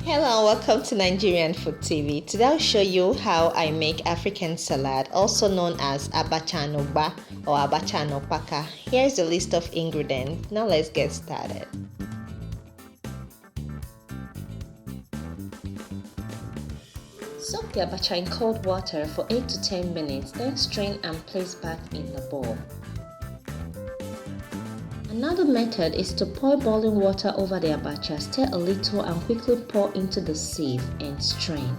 Hello, welcome to Nigerian Food TV. Today I'll show you how I make African salad, also known as Abacha Ncha or Abacha Ukpaka. Here's the list of ingredients. Now let's get started. Soak the abacha in cold water for 8 to 10 minutes, then strain and place back in the bowl. Another method is to pour boiling water over the abacha, stir a little and quickly pour into the sieve and strain.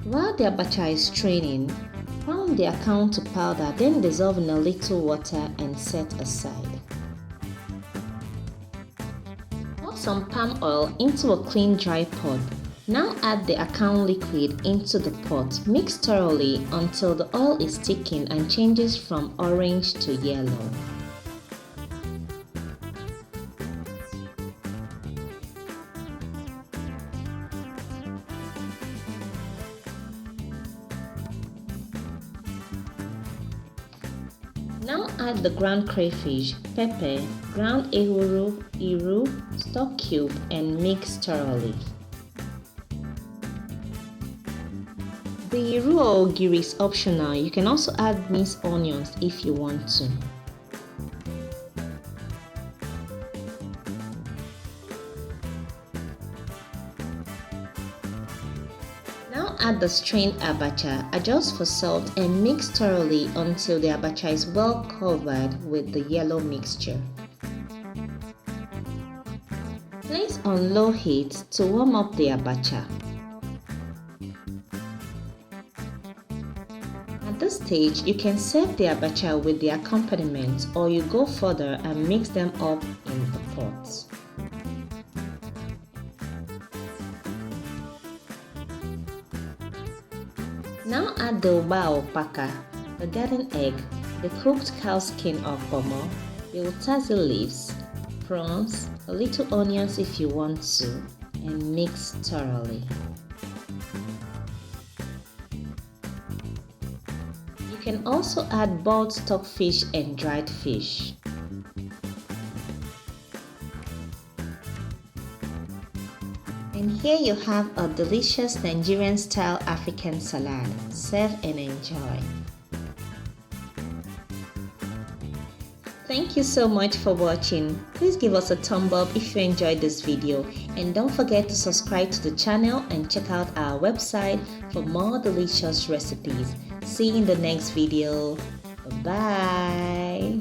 While the abacha is straining, pound the akara to powder, then dissolve in a little water and set aside. Pour some palm oil into a clean dry pot. Now add the akara liquid into the pot. Mix thoroughly until the oil is thickened and changes from orange to yellow. Now add the ground crayfish, pepper, ground ehuru, iru, stock cube and mix thoroughly. The iru or ogiri is optional. You can also add minced onions if you want to. Now add the strained abacha, adjust for salt and mix thoroughly until the abacha is well covered with the yellow mixture. Place on low heat to warm up the abacha. At this stage, you can serve the abacha with the accompaniment, or you go further and mix them up in the pot. Now add the Ugba-Ukpaka, the garden egg, the cooked cow skin or pomo, the Okazi leaves, prawns, a little onions if you want to, and mix thoroughly. You can also add boiled stockfish and dried fish. And here you have a delicious Nigerian style African salad. Serve and enjoy. Thank you so much for watching. Please give us a thumb up if you enjoyed this video, and don't forget to subscribe to the channel and check out our website for more delicious recipes. See you in the next video. Bye.